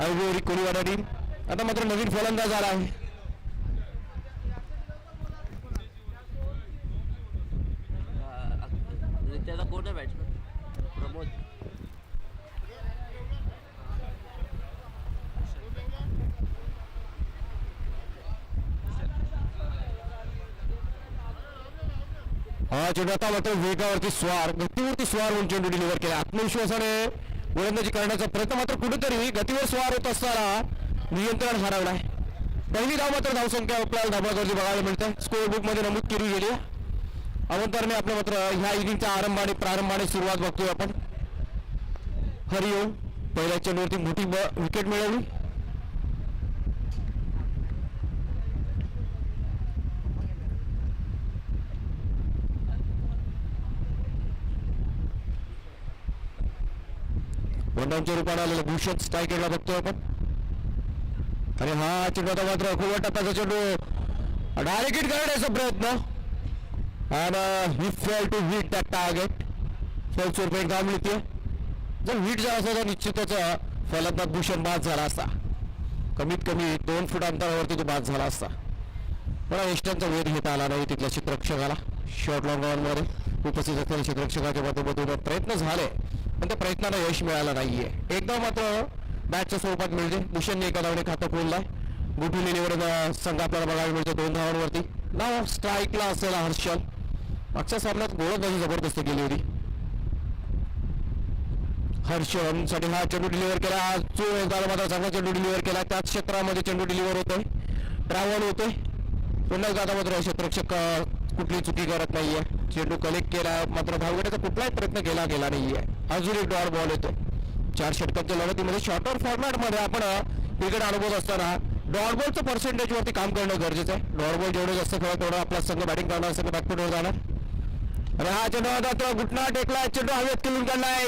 ऐगोरी Koliwada team. आता मात्र नवीन फलंदाज आला आहे. त्याचा कोण आहे बॅट्समन प्रमोद. हा चेंडू आता मात्र वेगावरती स्वार गतीवरती स्वार होऊन चेंडू डिलिव्हर केला. आत्मविश्वासाने गोलंदाजी करण्याचा प्रयत्न मात्र कुठेतरी गतीवर स्वार होत असताना नियंत्रण हरवलाय. पहिली धाव मात्र धावसंख्या आपल्याला धाबागर्दी बघायला मिळते. स्कोअर बुक मध्ये नमूद केली गेली. अवंतरने आपल्या मात्र ह्या इनिंगच्या आरंभाने प्रारंभाने सुरुवात बघतोय आपण. हरिओम पहिल्या चेंडूवरती मोठी विकेट मिळवली. वनडाऊनच्या रूपाने आलेला भूषण स्ट्राईक एंडला बघतोय आपण. आणि हा चेंडू आता मात्र खूप टप्प्याचा चेंडू डायरेक्ट हिट करण्याचा प्रयत्न. And he failed to hit that target. फलस्वरूप पॉईंट काम मिळते. जर हिट झाला असता तर निश्चितच फलंदाज भूषण बाद झाला असता. कमीत कमी 2 फूट अंतरावरती तो बाद झाला असता. पण वेस्टर्नचा वेध घेता आला नाही तिथल्या क्षेत्ररक्षकाला. शॉर्ट लॉंग मध्ये उपस्थित असलेल्या क्षेत्ररक्षकाच्या माध्यमातून प्रयत्न झाले पण त्या प्रयत्नाला यश मिळालं नाहीये. एकदा मात्र बॅटच्या स्वरूपात मिळते. भूषणने एका धावने खातं खोललाय. गुठुलेलीवर संघ आपल्याला बघायला मिळतो 2 धावांवरती. नाव स्ट्राईकला असलेला हर्षल. मागच्या सामन्यात गोलंदाजी जबरदस्त केली होती. हर्षलसाठी हा चेंडू डिलिव्हर केला. मात्र चांगला चेंडू डिलिव्हर केला. त्याच क्षेत्रामध्ये चेंडू डिलिव्हर होतोय. ट्रॅव्हल होतोय. पुन्हा एकदा मात्र क्षेत्ररक्षक कुठली चुकी करत नाहीये. चेंडू कलेक्ट केला मात्र धाव घेण्याचा कुठलाही प्रयत्न केला गेला नाहीये. अजून एक डॉट बॉल येतो. 4 षटकांच्या लढतीमध्ये शॉर्टर फॉर्मॅट मध्ये आपण क्रिकेट अनुभव असताना डॉट बॉलचं पर्सेंटेज वरती काम करणं गरजेचं आहे. डॉट बॉल जेवढं जास्त खेळत तेवढं आपला संघ बॅटिंग करणार संघ बॅकफुटवर जाणार. अरे हा चेंडू आता घुटना टेकला. चेंडू हवेत खेळून काढलाय.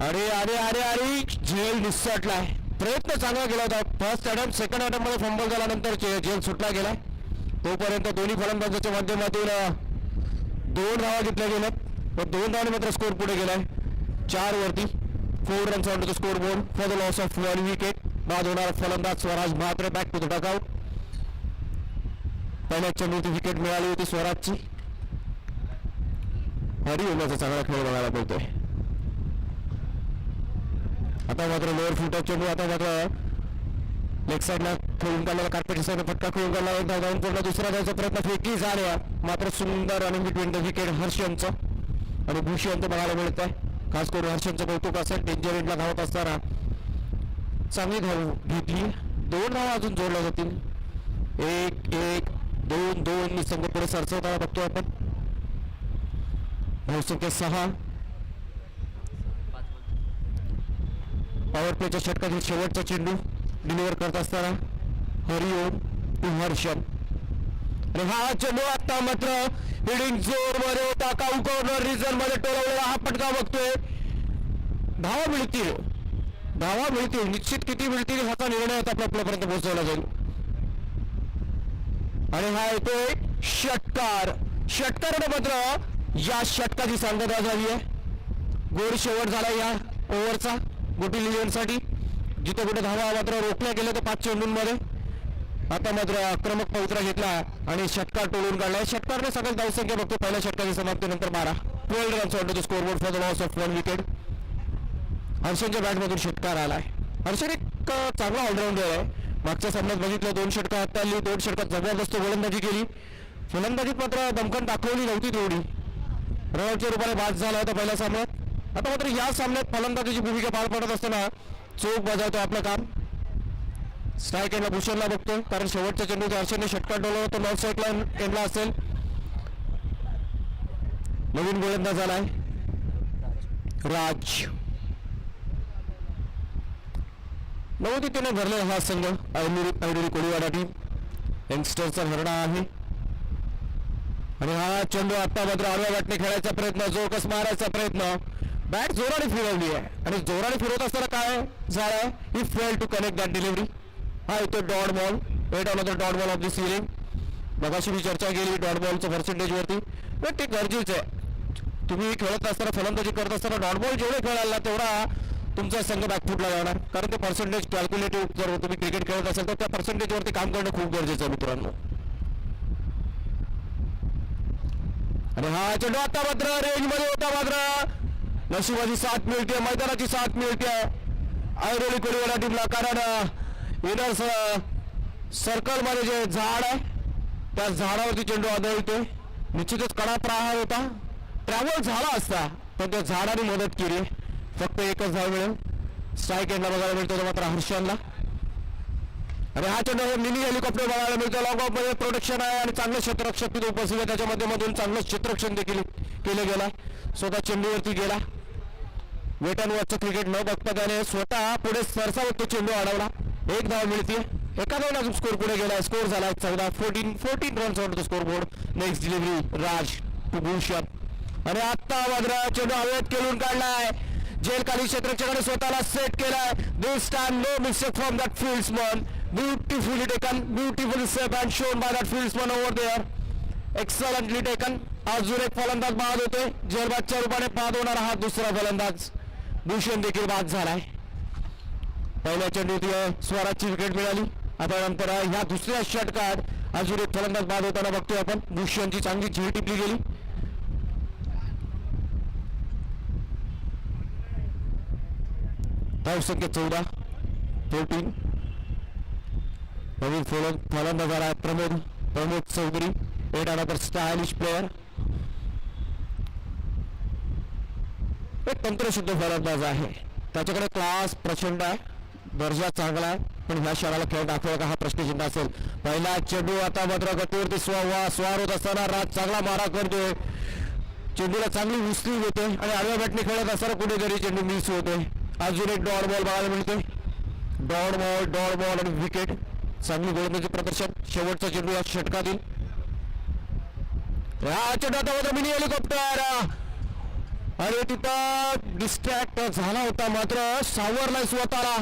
अरे अरे अरे अरे झेल निसटलाय. प्रयत्न चांगला केला होता. फर्स्ट अटेम्प्ट सेकंड अटेम्प्ट मध्ये फंबल झाल्यानंतर झेल सुटला गेलाय. तोपर्यंत दोन्ही फलंदाजांच्या माध्यमातून 2 धावा घेतल्या गेल्यात. पण 2 धावांनी मात्र स्कोर पुढे गेलाय 4 वरती. 4 runs on the score board for the loss of 1 wicket. बाद होणारा फलंदाज Swaraj Mhatre back to the dugout. पहिल्या चेंडूवरती विकेट मिळाली होती स्वराजची. हरिओमचा चांगला खेळ बघायला मिळतोय. आता मात्र लोअर फुटर चेंडू आता मात्र लेग साईडला खेळून काढला. कार्पेटच्या साईडला फटका खेळून काढला. एकदा जाऊन पडला. दुसरा धावचा प्रयत्न फेकी झाला. मात्र सुंदर रनिंग बिटवीन द विकेट हर्षनचं आणि भूषणचं बघायला मिळत आहे. खास करून हर्षनचं कौतुक असेल. डेंजर एंडला धावत असताना चांगली धाव घेतली. 2 धावा अजून जोडल्या जातील. 1-1 2-2 संघ पुढे सरसवताना बघतोय आपण. धावसंख्या 6. पॉवर प्लेच्या षटकातील शेवटचा चेंडू डिलिव्हर करत असताना हरिओम टू हर्षल. आणि हा चेंडू आता मात्र हिडिंग जोर मध्ये टाकाऊ कॉर्नर रिजन मध्ये टोलवलेला हा फटका बघतोय. धावा मिळतील निश्चित. किती मिळतील ह्याचा निर्णय आता आपल्यापर्यंत पोहोचवला जाईल. आणि हा येतोय षटकार मात्र या षटकाची सांगता झाली आहे. गोड शेवट झाला या ओव्हरचा गोटी लिहिण्यासाठी. जिथे कुठे धावा मात्र रोखल्या गेल्या तर 5 चेंडूंमध्ये. आता मात्र आक्रमक पवित्रा घेतला आणि षटकार टोलून काढलाय. षटकारने सगळ्यात धावसंख्या बघतो पहिल्या षटकाची समाप्तीनंतर 12. 12 runs on the score board for the loss of 1 wicket. हर्षनच्या बॅटमधून षटकार आलाय. हर्षन एक चांगला ऑलराऊंडर आहे. मागच्या सामन्यात बघितलं 2 षटकं हाताळली. 2 षटकात जबरदस्त गोलंदाजी केली. फलंदाजीत मात्र दमखम दाखवली नव्हती तेवढी. रनआउटच्या रूपाने बाद झाला होता पहिल्या सामन्यात. आता मात्र या सामन्यात फलंदाजीची भूमिका पार पडत असताना चोख बजावतो आपलं काम. स्ट्राईक एंडला भूषणला बघतो कारण शेवटच्या चेंडूत हर्षनने षटकार डोलवला तर नॉर्थ साईड एंडला असेल. नवीन गोलंदाज आलाय राज. नवोदितीने भरलेला हा संघ ऐरोली कोळीवाडा टीम यंगस्टरचा भरणा आहे. आणि हा चेंडू आता मात्र आडव्या बॅटने खेळायचा प्रयत्न. जोरकस मारायचा प्रयत्न. बॅट जोराने फिरवली आहे आणि जोराने फिरवत असताना काय झालंय. He fail to connect that delivery. हा येतो dot ball. Wait on dot ball of the ceiling. मगाशी मी चर्चा केली डॉट बॉलचं पर्सेंटेज वरती. ते गरजेचं आहे. तुम्ही खेळत असताना फलंदाजी करत असताना डॉट बॉल जेवढे खेळायला तेवढा तुमचा संघ बॅकफुटला जाणार, कारण ते पर्सेंटेज कॅल्क्युलेटिव्ह जर तुम्ही क्रिकेट खेळत असाल तर त्या पर्सेंटेजवरती काम करणं खूप गरजेचं आहे मित्रांनो. आणि हा चेंडू आता मात्र रेंज मध्ये होता, मात्र नशिबाची साथ मिळते, मैदानाची साथ मिळते ऐरोली कोळीवाडा टीमला, कारण इनर सर्कल मध्ये जे झाड आहे त्या झाडावरती चेंडू आदळतोय. निश्चितच कडा प्रहार होता, ट्रॅव्हल झाला असता पण त्या झाडाने मदत केली. फक्त एकच धाव मिळेल, स्ट्राईक एंडला बघायला मिळतो तो मात्र हर्षनला. आणि हा चेंडू मिनी हेलिकॉप्टर बघायला मिळतो. लॉंग ऑफ मध्ये प्रोटेक्शन आहे आणि चांगलं क्षेत्ररक्षक तिथे उपस्थित आहे, त्याच्या माध्यमातून चांगलं क्षेत्ररक्षण देखील केलं गेलं. स्वतः चेंडूवरती गेला, वेट अँड वॉचचं क्रिकेट न बघता त्याने स्वतः पुढे सरसावत तो चेंडू अडवला. एक धाव मिळते, एका धावून अजून स्कोर पुढे गेला. स्कोर झाला 14 runs on the score board. Next delivery Raj to Bhushan. आणि आत्ता मात्र चेंडू हवेत खेळून काढलाय, जेलखाली क्षेत्ररक्षकाने स्वतःला सेट केलाय. This time no mistake from that fieldsman, beautifully taken, beautiful safe and shown by that fieldsman over there, excellently taken. अजून एक फलंदाज बाद होतोय, जेलबादच्या रूपाने बाद होणारा हा दुसरा फलंदाज भूषण देखील बाद झालाय. पहिल्या चेंडूत स्वराजची विकेट मिळाली. आता नंतर ह्या दुसऱ्या षटकात अजून एक फलंदाज बाद होताना बघतोय आपण. भूषणची चांगली झेल टिपली गेली. धावसंख्या 14. नवीन फलंदाज आला Pramod Chaudhari, yet another stylish player. एक तंत्रशुद्ध फलंदाज आहे, त्याच्याकडे क्लास प्रचंड आहे, दर्जा चांगला आहे, पण ह्या क्षणाला खेळ दाखवेल का हा प्रश्नचिन्ह असेल. पहिला चेंडू आता मात्र गतीवरती स्वार होत असताना राज चांगला मारा करतोय. चेंडूला चांगली उचली होते आणि आडव्या बॅटने खेळत असताना कुठेतरी चेंडू मिस होतोय. अजून एक डॉट बॉल बघायला मिळतोय. डॉट बॉल आणि विकेट. चांगली गोलंदाजी प्रदर्शन. शेवटचा चेंडू या षटकातील. या चेंडू आता मात्र मिनी हेलिकॉप्टर आणि तिथं डिस्ट्रॅक्ट झाला होता, मात्र सावरलाय स्वतःला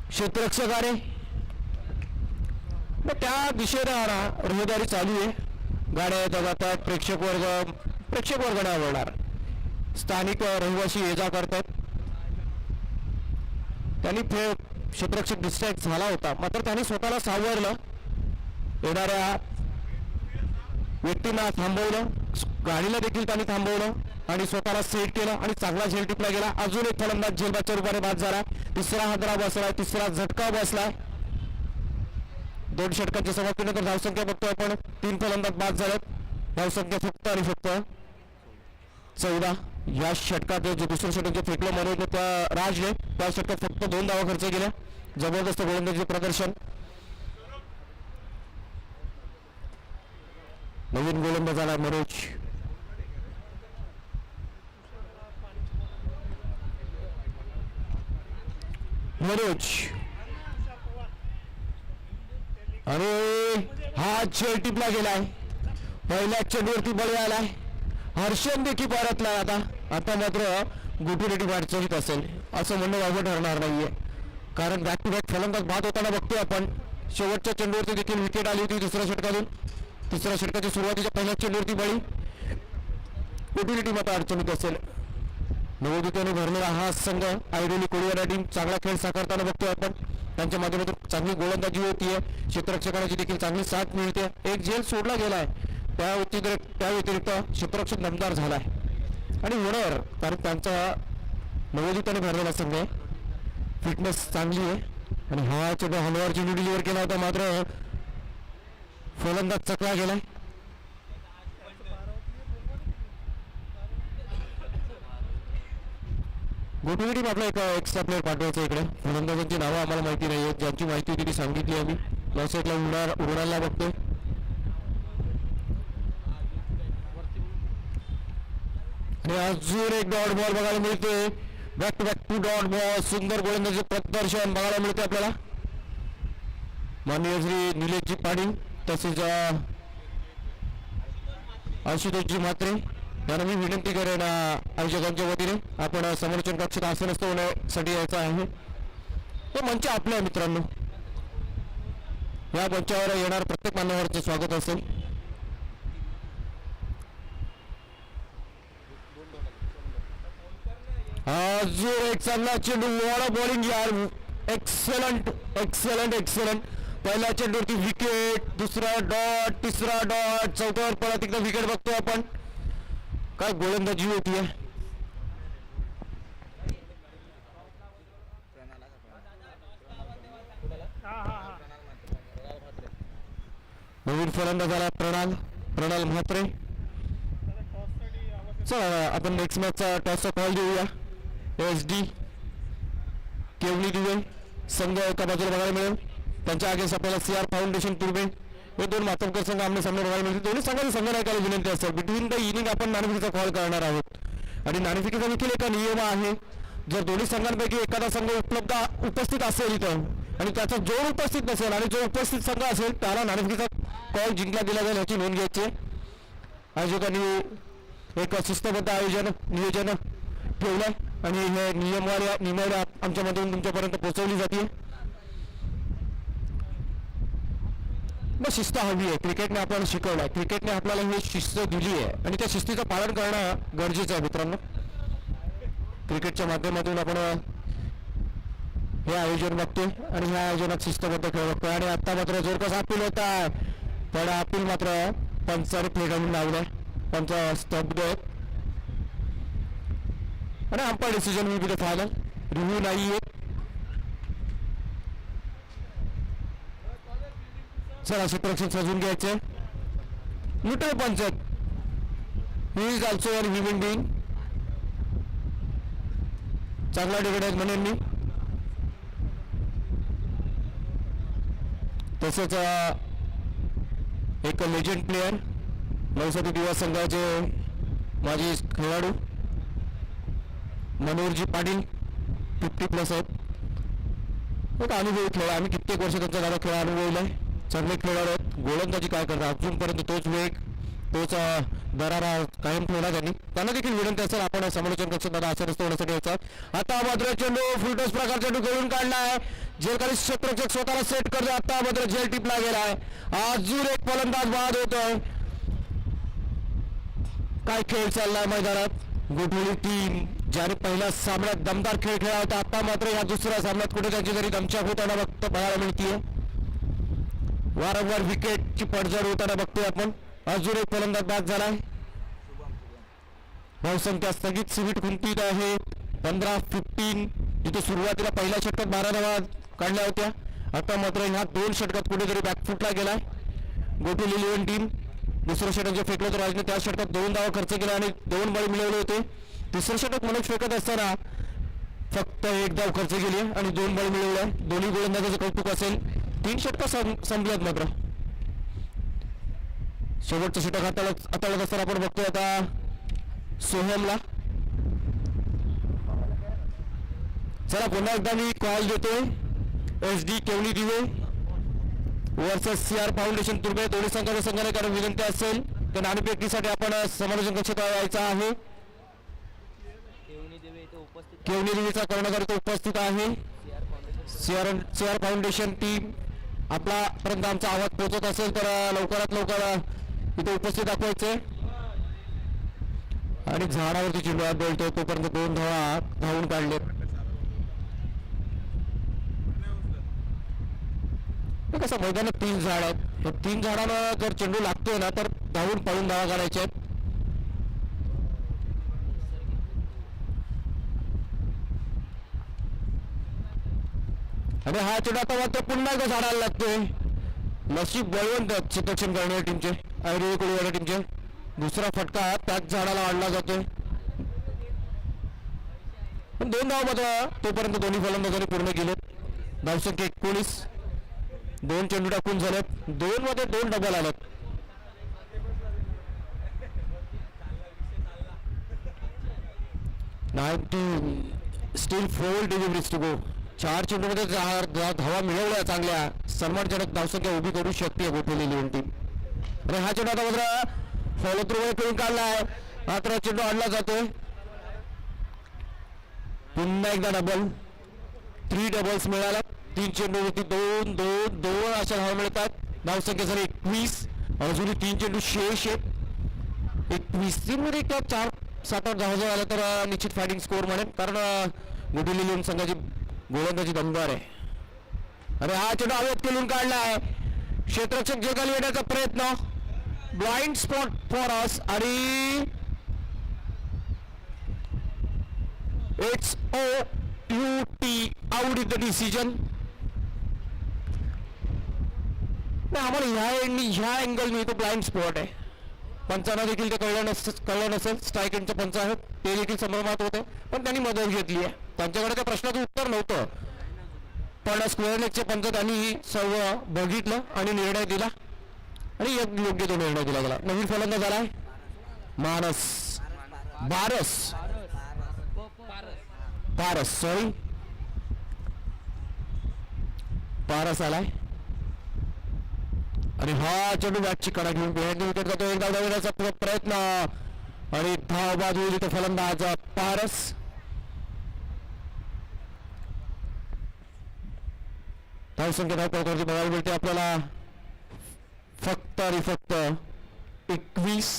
क्षेत्ररक्षकाने. त्या दिशेने रहदारी चालू आहे, गाड्या येतात जातात, प्रेक्षक वर्ग नाही आवडणार, स्थानिक रहिवासी ये जा करतात. त्यांनी क्षेत्ररक्षक डिस्ट्रॅक्ट झाला होता, मात्र त्याने स्वतःला सावरलं, येणाऱ्या व्यक्तींना थांबवलं, गाडीला देखील त्यांनी थांबवलं आणि स्वतःला सेट केलं आणि चांगला झेल टिपला गेला. अजून एक फलंदाज झेलबादच्या रूपाने बाद झाला. तिसरा हादरा बसलाय, तिसरा झटका बसलाय. 2 षटकांच्या समाप्तीनंतर धावसंख्या बघतोय आपण, 3 फलंदाज बाद झालेत. धावसंख्या फक्त आणि फक्त 14. या षटकात जे दुसरं षटक जे फेकलं मनोज त्या राजने, त्या षटकात फक्त 2 धावा खर्च केल्या. जबरदस्त गोलंदाजी प्रदर्शन. नवीन गोलंदाज आला मनोज. आणि हा झेल टिपला गेलाय. पहिल्या चेंडूवरती बळी आलाय. हर्षन देखील परतलाय. आता मात्र गुटीरेटी अडचणीत असेल असं म्हणणं वावं ठरणार नाहीये, कारण बॅक टू बॅक फलंदाज बाद होताना बघतोय आपण. शेवटच्या चेंडूवरती देखील विकेट आली होती दुसऱ्या षटकातून. तिसऱ्या षटकाच्या सुरुवातीच्या पहिल्या चेंडूवरती बळी. गुटीरेटी मात्र अडचणीत असेल. नवोदिताने भरलेला हा संघ ऐरोली कोळीवाडा टीम चांगला खेळ साकारताना बघतोय आपण. त्यांच्या माध्यमातून चांगली गोलंदाजी होतीये, क्षेत्ररक्षकांची देखील चांगली साथ मिळते. एक झेल सोडला गेलाय, त्या व्यतिरिक्त क्षेत्ररक्षक दमदार झालाय आणि होणार, कारण त्यांचा नवोदिताने भरलेला संघ आहे, फिटनेस चांगली आहे. आणि हा चेंडू हलवार चेंडू डिलिव्हर केला होता, मात्र फलंदाज चकला गेलाय. गोटीसाठी आपला एक एक्स्ट्रा प्लेअर पाठवायचं इकडे. फलंदाजांची नावं आम्हाला माहिती नाही आहेत, ज्यांची माहिती होती ती सांगितली आम्ही. लॉसेटला उडायला बघतोय. आणि अजून एक डॉट बॉल बघायला मिळतोय. Back to back 2 dot ball. सुंदर गोलंदाजी प्रदर्शन बघायला मिळते आपल्याला. माननीय श्री निलेशजी पाटील तसेच आशुतोषजी म्हात्रे यांना मी विनंती करेन आयोजकांच्या वतीने आपण समोरच्या कक्षात आसनस्थ होण्यासाठी यायचं आहे. हे मंच आपलं आहे मित्रांनो, या मंचावर येणार प्रत्येक मान्यवरांचे स्वागत असेल. अजून एक चांगला चेंडू, वॉल बॉलिंग यार, एक्सलंट एक्सलंट एक्सलंट. पहिल्या चेंडूवरती विकेट, दुसरा डॉट, तिसरा डॉट, चौथ्यावर परत एकदा विकेट बघतोय आपण. काय गोलंदाजी होतीये. नवीन फलंदाज झाला प्रणाल म्हात्रे. चला आपण नेक्स्ट मॅचचा टॉसचा कॉल देऊया. SD केवली दिवे संघ एका बाजूला बघायला मिळेल. त्यांच्या अगेन्स्ट आपल्याला CR फाउंडेशन तुर्बे हे दोन मातोकर संघ आमने सामने बघायला मिळतील. दोन्ही संघांनी संघ नायकाला विनंती असेल बिटवीन द इनिंग आपण नाणेफेकीचा कॉल करणार आहोत. आणि नाणेफेकीचा देखील एक नियम आहे. जर दोन्ही संघांपैकी एखादा संघ उपस्थित असेल इथं आणि त्याचा जोड उपस्थित नसेल आणि जो उपस्थित संघ असेल त्याला नाणेफेकीचा कॉल जिंकला दिला जाईल याची नोंद घ्यायची. आयोजकांनी एक शिस्तबद्ध नियोजन ठेवलंय आणि हे नियमावली आमच्या मधून तुमच्यापर्यंत पोहोचवली जाते. मग शिस्त हवी आहे. क्रिकेटने आपल्याला शिकवलं आहे, क्रिकेटने आपल्याला ही शिस्त दिली आहे आणि त्या शिस्तीचं पालन करणं गरजेचं आहे मित्रांनो. क्रिकेटच्या माध्यमातून आपण हे आयोजन बघतोय आणि ह्या आयोजनात शिस्तबद्ध खेळ बघतोय. आणि आता मात्र जोरकस अपील होत आहे, पण अपील मात्र पंचाने प्लेट लावलंय. पंच स्तब्ध आहेत आणि umpire decision will be the final. Review नाहीये. चला क्षेत्ररक्षण सजून घ्यायचे. न्यूट्रल पंच he is also an human being. चांगला डिव्हिडन्स म्हणेन मी. तसेच एक लेजंड प्लेयर नवसारी दिवा संघाचे माजी खेळाडू मनोहरजी पाटील 50+ आहेत. एक अनुभवी खेळ, आम्ही कित्येक वर्ष त्यांचा दादा खेळ अनुभवला आहे. चांगले खेळाडू आहेत. गोलंदाजी काय करतात अजूनपर्यंत तोच वेग तोच दरारा कायम ठेवला त्यांना देखील विनंती असेल आपण समालोचन कक्षात दादा असे रस्ते होण्यासाठी यायचा. आता मात्र चेंडू फुलटॉस प्रकार चेंडू करून काढला आहे. जेलखाली क्षेत्ररक्षक स्वतःला सेट करतो. आता मात्र जेल टिपला गेला आहे. अजून एक फलंदाज बाद होतोय. काय खेळ चाललाय मैदानात. गोठवली टीम ज्याने पहिल्या सामन्यात दमदार खेळ खेळला होता, आता मात्र या दुसऱ्या सामन्यात कुठे त्यांची तरी दमछाक होताना बघायला मिळतीये. वारंवार विकेटची पडझड होताना बघतोय आपण. अजून एक फलंदाज बाद झालाय. धावसंख्या स्थगित सिमिट खुंटीत आहे 15-15. जिथे सुरुवातीला पहिल्या षटकात 12 धावा काढल्या होत्या, आता मात्र ह्या 2 षटकात कुठेतरी बॅकफुटला गेलाय गोटुल 11 टीम. दुसरं षटक जे फेकलं होतं राजने त्या षटकात 2 धावा खर्च केला आणि 2 बळी मिळवले होते. तिसरं षटक मनोज फेकत असताना फक्त 1 धाव खर्च केली आणि 2 बळी मिळवले. दोन्ही गोलंदाजाचं कौतुक असेल. 3 षटकं संपल्यात मात्र. शेवटचं षटक हाताळत असताना आपण बघतोय आता सोहमला. चला पुन्हा एकदा मी कॉल देतोय. SD केवली दिवे वर्सेस CR फाउंडेशन तुर्बे दोन्ही संघाच्या संघाने कारण विनंती असेल तर नाणेफेकीसाठी आपण समालोचन कक्षात यायचा आहे. केवली देवीचा कर्णधार तो उपस्थित आहे. CR फाउंडेशन टीम आपल्यापर्यंत आमचा आवाज पोहोचत असेल तर लवकरात लवकर इथे उपस्थित दाखवायचे. आणि झाडावरती चेंडू बोलतोय तोपर्यंत 2 धावा धावून काढलेत. कसं मैदानात 3 झाड आहेत. 3 झाडांना जर चेंडू लागतोय ना तर धावून पळून धावा काढायच्या आहेत. आणि हा चेंडू आता मात्र पुन्हा एकदा झाडाला लागतोय. नशीब बळवंत क्षेत्ररक्षण करणाऱ्या टीमचे आयुर्वेदिक कोळीवाड्या टीमचे. दुसरा फटका त्याच झाडाला आणला जातोय. पण 2 धावा मात्र तोपर्यंत दोन्ही फलंदाजांनी पूर्ण केलेत. धावसंख्या 19. 2 चेंडू टाकून झालेत. 2 मध्ये 2 डबल आलेत. Still 4 deliveries to go. 4 चेंडूमध्ये धावा मिळवल्या चांगल्या सन्मानजनक धावसंख्या उभी करू शकते गोठवलेली टीम. आणि हा चेंडू आता मात्र फॉलो थ्रू मध्ये करून काढलाय. मात्र चेंडू आणला जातोय. पुन्हा एकदा डबल. 3 डबल्स मिळाला. 3 चेंडूवरती 2-2-2 अशा धावा मिळतात. धावसंख्या झाली 21. अजूनही 3 चेंडू शेष आहेत. 21 मध्ये 4 7-8 धावा जर आल्या तर निश्चित फायटिंग स्कोअर म्हणेल, कारण गोटिली लिहून संघाची गोलंदाजी दमदार आहे. आणि हा चेंडू हवेत केलून काढला आहे. क्षेत्ररक्षक जगाली येण्याचा प्रयत्न, ब्लाइंड स्पॉट फॉर अस, आणि it's OUT, out is the decision. आम्हाला ह्या अँगलनी तो ब्लाइंड स्पॉट आहे. पंचांना देखील ते कळलं नसेल. स्ट्राईक एंडचे पंच आहेत, ते देखील संभ्रमात होते, पण त्यांनी मदत घेतली आहे. त्यांच्याकडे त्या प्रश्नाचं उत्तर नव्हतं, पण स्क्वेअर लेगचे पंच त्यांनी सर्व बघितलं आणि निर्णय दिला, आणि योग्य तो निर्णय दिला गेला. नवीन फलंदाज झालाय पारस आलाय. आणि हा चेंडू बॅटची कडा घेऊन बिहाइंड विकेट जातो. एक धाव देण्याचा प्रयत्न, आणि धाव बाद होईल इथे फलंदाज पारस. धावसंख्या धावपळावरती बघायला मिळते आपल्याला फक्त आणि फक्त 21.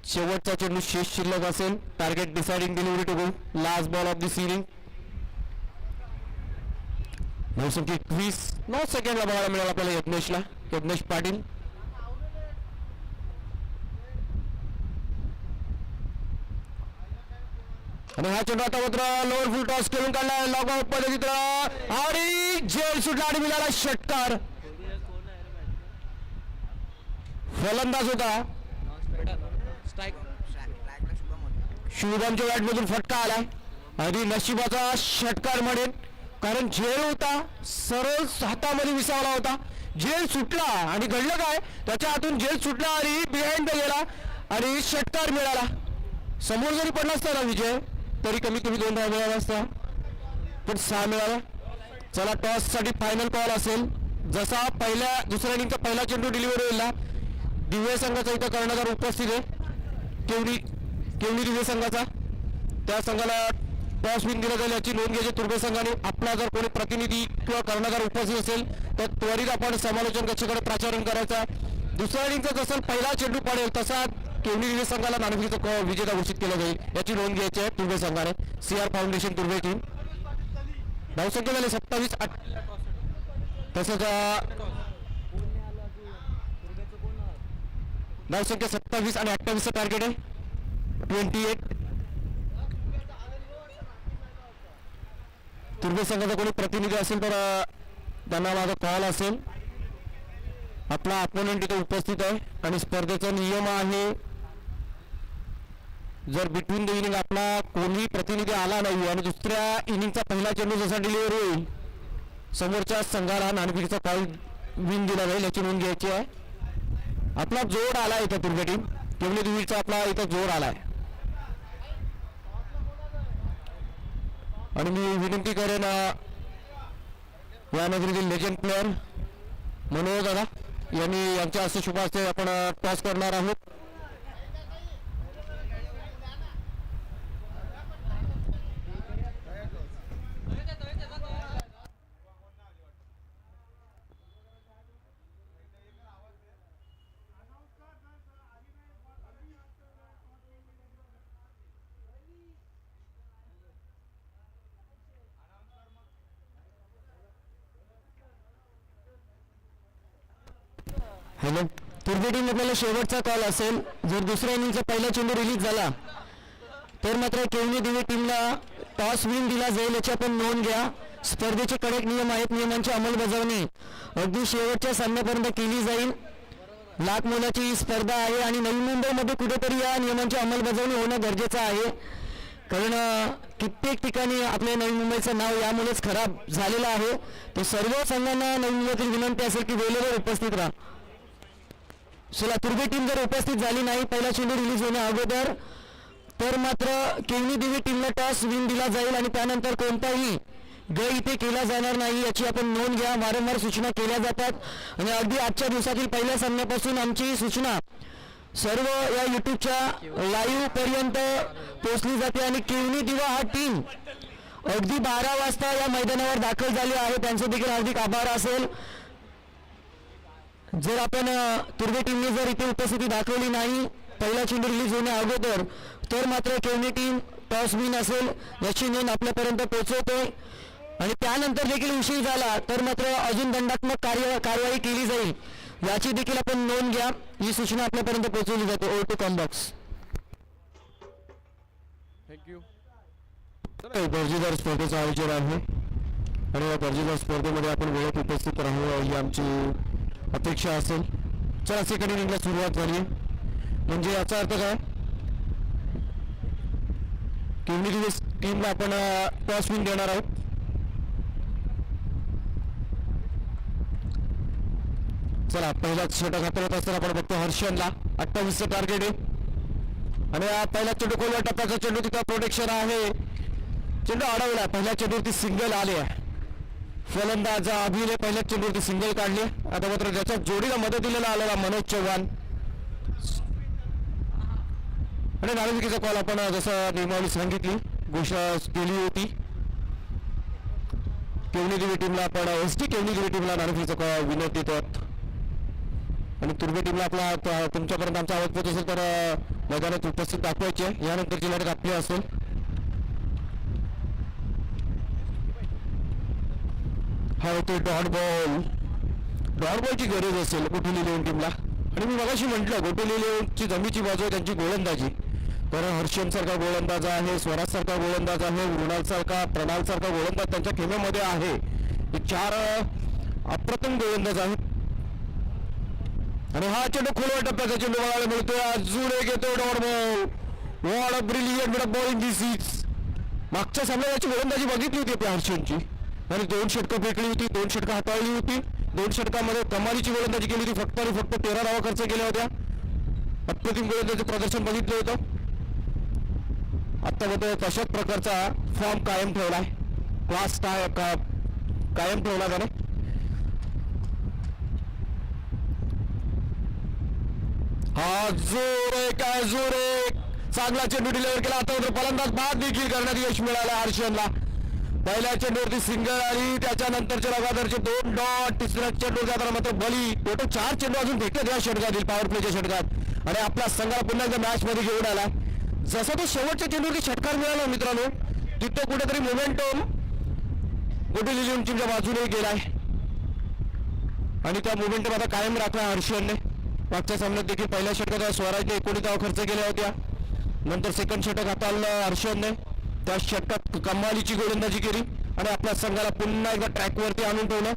शेवटचा चेंडू शेष शिल्लक असेल. Target deciding delivery to go, last ball of this inning. धावसंख्या 21. 9 सेकंडला बघायला मिळाला आपल्याला यज्ञेश पाटील. आणि हा चेंडू आता मात्र लोअर फुल टॉस करून काढला, लॉग आउट पद्धतीत, आणि जेल सुटला आणि मिळाला षटकार. फलंदाज होता शुभमच्या बॅटमधून फटका आलाय, आणि नशिबाचा षटकार म्हणेन, कारण झेल होता, सरळ हातामध्ये विसावला होता. झेल सुटला आणि घडलं काय, त्याच्या हातून झेल सुटला आणि बिहाइंड गेला आणि षटकार मिळाला. समोर जरी पडला असता ना विजय, तरी कमीत कमी 2 धावा मिळाला असता, पण 6 मिळाला. चला, टॉस साठी फायनल कॉल असेल. जसा दुसऱ्या इनिंगचा पहिला चेंडू डिलिव्हरी होईल ना, दिव्य संघाचा इथं कर्णधार उपस्थित आहे, केवली दिव्य संघाचा. त्या संघाला टॉस विन दिला जाईल याची नोंद घ्यायची तुर्भे संघाने. आपला जर कोणी प्रतिनिधी किंवा कर्णधार उपस्थित असेल तर त्वरित आपण समालोचन कक्षाकडे प्राचारण करायचा. दुसऱ्या इनिंगचा जसा पहिला चेंडू पडेल तसा केवली दिव्य संघाला नाणेफेकीचा विजेता घोषित केला जाईल याची नोंद घ्यायची आहे तुर्भे संघाने. CR foundation Turbhe team. धावसंख्या झाली 27. तसंच धावसंख्या 27 आणि 28चं टार्गेट आहे 28. तुर्भे संघाचा कोणी प्रतिनिधी असेल तर त्यांना माझा कॉल असेल. आपला अपोनंट इथे उपस्थित आहे आणि स्पर्धेचा नियम आहे, जर बिटवीन द इनिंग आपला कोणी प्रतिनिधी आला नाही आणि दुसऱ्या इनिंगचा पहिला चेंडू जसा डिलिव्हरी होईल, समोरच्या संघाला नाणेफेकीचा कॉल विन दिला जाईल याची नोंद घ्यायची आहे. आपला जोड आला इथं तुर्भे टीम, केवली दिवीचा आपला इथं जोड आलाय. आणि मी विनंती करेन या नगरीतील लेजंड प्लेअर मनोज दादा यांच्या हस्ते शुभ हस्ते आपण टॉस करणार आहोत. हॅलो, तुर्भे टीम आपल्याला शेवटचा कॉल असेल. जर दुसऱ्या इनिंगचा पहिला चेंडू रिलीज झाला तर मात्र केवली दिवे टीमला टॉस विन दिला जाईल याची आपण नोंद घ्या. स्पर्धेचे कडक नियम आहेत, नियमांची अंमलबजावणी अगदी शेवटच्या सामन्यापर्यंत केली जाईल. लाख मोलाची स्पर्धा आहे आणि नवी मुंबईमध्ये कुठेतरी या नियमांची अंमलबजावणी होणं गरजेचं आहे, कारण कित्येक ठिकाणी आपल्या नवी मुंबईचं नाव यामुळेच खराब झालेलं आहे. तर सर्व संघांना नवी मुंबईतील विनंती असेल की वेळेवर उपस्थित राहा. चला, तुर्भे टीम जर उपस्थित झाली नाही पहिला चेंडू रिलीज होण्या अगोदर तर मात्र केवली दिवे टीमला टॉस विन दिला जाईल आणि त्यानंतर कोणताही गै इथे केला जाणार नाही याची आपण नोंद घ्या. वारंवार सूचना केल्या जातात आणि अगदी आजच्या दिवसातील पहिल्या सामन्यापासून आमची सूचना सर्व या यूट्यूबच्या लाईव्ह पर्यंत पोहोचली जाते आणि केवली दिवा हा टीम अगदी 12 वाजता या मैदानावर दाखल झाली आहे, त्यांचे देखील हार्दिक आभार असेल. जर आपण तुर्भे टीमने जर इथे उपस्थिती दाखवली नाही पहिला चेंडू रिलीज होण्या अगोदर तर मात्र केवनी टीम टॉस विन असेल याची नोंद आपल्यापर्यंत पोहोचवते आणि त्यानंतर देखील उशीर झाला तर मात्र अजून दंडात्मक कारवाई केली जाईल याची देखील आपण नोंद घ्या. ही सूचना आपल्यापर्यंत पोहोचवली जाते. Over to comm box. थँक्यू. दर्जेदार स्पर्धेचं आयोजन आहे आणि या दर्जेदार स्पर्धेमध्ये आपण वेळेत उपस्थित राहू ही आमची अपेक्षा असेल. चला सेकंड इनिंगला सुरुवात झाली म्हणजे याचा अर्थ काय केवढी टीमला आपण टॉस विन देणार आहोत. चला पहिलाच षटक हाताळत असताना आपण बघतो हर्षनला 28चं टार्गेट आहे आणि हा पहिला चेंडू खोलवा टप्प्याचा चेंडू तिथं प्रोटेक्शन आहे. चेंडू अडवला पहिल्या चेंडूवरती सिंगल आले. फलंदाज अभिने पहिल्या चेंडूवरती सिंगल काढली. आता मात्र त्याच्या जोडीला मदतीला आलेला मनोज चव्हाण आणि नाणेफेकीचा कॉल आपण जसं नियमावली सांगितली घोषणा केली होती. केवनी देवी टीमला आपण एसटी केवनी देवी टीमला नाणेफेकीचा कॉल विनंती देतो आणि तुर्बे टीमला आपला तुमच्यापर्यंत आमचा आवाज पोहोच असेल तर मैदानात उपस्थित दाखवायचे. यानंतरची लढत आपली असेल. हा होतो डॉट बॉलची गरज असेल गोटुली इलेव्हन टीमला आणि मी मगाशी म्हटलं गोटुली इलेव्हनची जमीची बाजू आहे त्यांची गोलंदाजी. कारण हर्षन सारखा गोलंदाज आहे, स्वराज सारखा गोलंदाज आहे, मृणाल सारखा, प्रणाल सारखा गोलंदाज त्यांच्या खेमेमध्ये आहे. हे 4 अप्रतिम गोलंदाज आहेत आणि हा चेंडू खोलवा टप्प्याचा चेंडू बघायला मिळतोय. अजून एक येतो dot ball. What a brilliant bit of bowling this is. मागच्या सामन्यात याची गोलंदाजी बघितली होती आपल्या हर्षनची आणि 2 षटकं फेकली होती, 2 षटकं हाताळली होती. 2 षटकामध्ये कमालीची गोलंदाजी केली होती. फक्त आणि फक्त 13 धावा खर्च केल्या होत्या. अप्रतिम गोलंदाजीचं प्रदर्शन बघितलं होतं. आता मात्र तशाच प्रकारचा फॉर्म कायम ठेवलाय. क्लास कायम ठेवला त्याने. हा जोर आहे काय जोर आहे. चांगला चेंडू डिलिव्हर केला. आता मात्र फलंदाज बाद देखील करण्यात यश मिळालं हर्षनला. पहिल्या चेंडूवरती सिंगल आली, त्याच्यानंतरचे लगातारचे 2 डॉट. तिसऱ्या चेंडूवर जाताना मात्र बली. टोटल 4 चेंडू अजून भेटले या षटकातील पॉवर प्लेच्या षटकात आणि आपल्या संघाला पुन्हा एकदा मॅच मध्ये घेऊन आला. जसा तो शेवटच्या चेंडूवरती षटकार मिळाला मित्रांनो तिथं कुठेतरी मोमेंटम गोटुली इलेव्हन टीमच्या बाजूने गेलाय आणि त्या मोमेंटम आता कायम राखला हर्षनने. मागच्या सामन्यात देखील पहिल्या षटकात स्वराजने 19 धावा खर्च केल्या होत्या. नंतर सेकंड षटक हाताळलं हर्षनने. त्या षटकात कमालीची गोलंदाजी केली आणि आपल्या संघाला पुन्हा एकदा ट्रॅकवरती आणून ठेवलं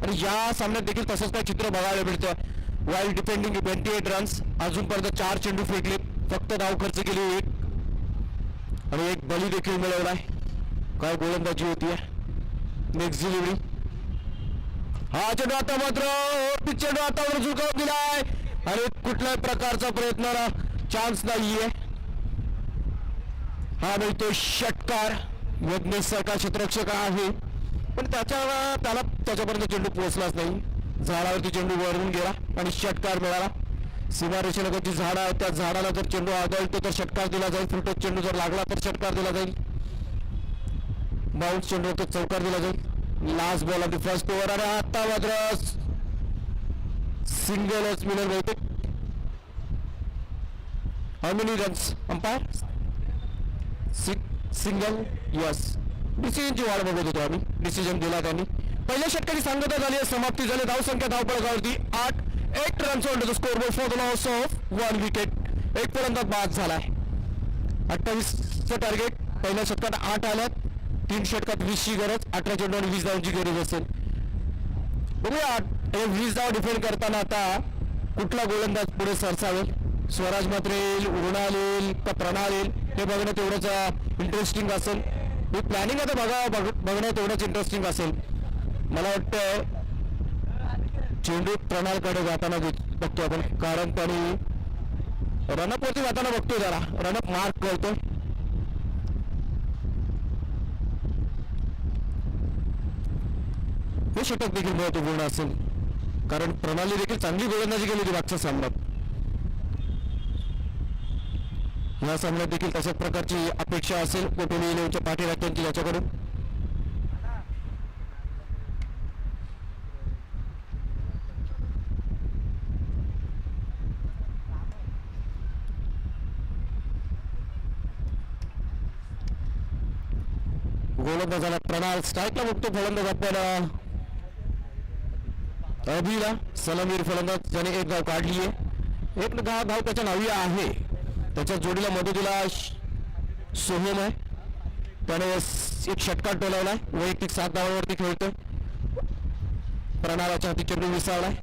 आणि या सामन्यात देखील तसंच काय चित्र बघायला मिळतं. Wild depending 28 runs. अजूनपर्यंत 4 चेंडू फेकले, फक्त धाव खर्च केली 1 आणि 1 बली देखील मिळवलाय. काय गोलंदाजी होती नेक्स्ट डिलिव्हरी. हा चेंडू आता मात्र चेंडू आता झुकावून दिलाय आणि कुठल्याही प्रकारचा प्रयत्न चान्स नाहीये. हा मिळतो षटकार. यज्ञेश सारखा क्षेत्ररक्षक आहे पण त्याला त्याच्यापर्यंत चेंडू पोहोचलाच नाही. झाडावरती चेंडू वरून गेला आणि षटकार मिळाला. सीमारेषेलगतची झाडं आहेत त्या झाडाला जर चेंडू आदळतो तर षटकार दिला जाईल. फुलटच चेंडू जर लागला तर षटकार दिला जाईल. बाउन्स चेंडू तर चौकार दिला जाईल. Last ball of the first over आणि आता मात्र सिंगलच मिळेल बहुतेक. How many runs umpire? Single. Yes. डिसिजनची वाट बघत होतो आम्ही. डिसिजन दिला त्यांनी. पहिल्या षटकाची सांगता झाली आहे, समाप्ती झाली. धावसंख्या धावपळकावरती 8 runs on the scoreboard for the loss of 1 wicket. 1 फलंदाज बाद झालाय. 28चं टार्गेट. पहिल्या षटकात 8 आल्यात. 3 षटकात 20ची गरज. 18 चेंडू आणि 20 धावांची गरज असेल. बघूया 20 धाव डिफेंड करताना आता कुठला गोलंदाज पुढे सरसावेल. स्वराज मात्र येईल, मृणाल येईल का प्रणाल येईल हे बघणं तेवढंच इंटरेस्टिंग असेल. ही प्लॅनिंग आता बघणं तेवढंच इंटरेस्टिंग असेल. मला वाटतं चेंडू प्रणालकडे जाताना बघतो आपण कारण त्यांनी रनअपवरती जाताना बघतोय जरा रनअप मार्क करतोय. हे षटक देखील महत्वपूर्ण असेल कारण प्रणाली देखील चांगली गोलंदाजी केली होती मागच्या सामन्यात. या सामन्यात देखील तशाच प्रकारची अपेक्षा असेल गोटुली इलेव्हनच्या पाठीराख्यांची याच्याकडून. फलंदाज झाला प्रणाल, स्ट्राईकला बघतो फलंदाज आपण अभिला, सलामीर फलंदाज ज्याने एक धाव काढली आहे. एक धाव त्याच्या नावी आहे. त्याच्या जोडीला मदतीला सोहम आहे, त्याने एक षटकार टोलावलाय. वैयक्तिक 7 धावांवरती खेळतोय. प्रणालाच्या हाती चेंडू विसावलाय.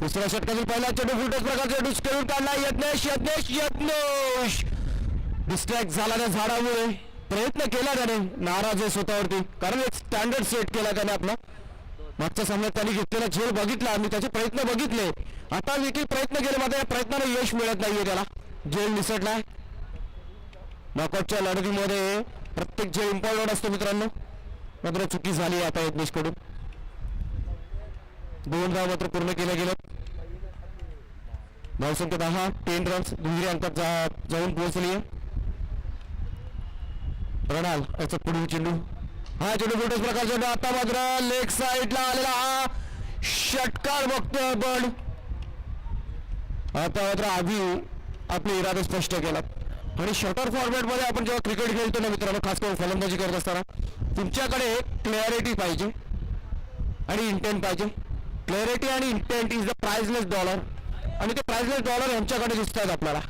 दुसऱ्या षटकातील पहिला चेंडू फुलटोस प्रकारचा चेंडू खेळून काढला. यज्ञेश डिस्ट्रॅक्ट झाला त्या झाडामुळे. प्रयत्न केला त्याने, नाराज आहे स्वतःवरती, कारण एक स्टँडर्ड सेट केला त्याने आपला. मागच्या सामन्यात त्यांनी घेतलेला झेल बघितला, आम्ही त्याचे प्रयत्न बघितले. आता देखील प्रयत्न केले, मात्र या प्रयत्नाला यश मिळत नाहीये त्याला. झेल निसटलाय. नॉकआउटच्या लढतीमध्ये प्रत्येक झेल इम्पॉर्टंट असतो मित्रांनो, मात्र चुकी झाली आता यज्ञेशकडून. 2 धाव मात्र पूर्ण केल्या गेल्यात. धावसंख्या 10, 10 रन्स दुहेरी अंकात जाऊन पोहोचली आहे. प्रणाल याचा पुढील चेंडू, हा चेंडू फुलटोस प्रकार चेंडू. आता मात्र लेग साईडला आलेला हा षटकार बघतोय आपण. आता मात्र आधी आपले इरादे स्पष्ट केलात. आणि शॉर्टर फॉर्मॅट मध्ये आपण जेव्हा क्रिकेट खेळतो ना मित्रांनो, खास करून फलंदाजी करत असताना तुमच्याकडे क्लॅरिटी पाहिजे आणि इंटेंट पाहिजे. क्लॅरिटी आणि intent is the priceless dollar, आणि ते प्राइजलेस डॉलर यांच्याकडे दिसतात आपल्याला,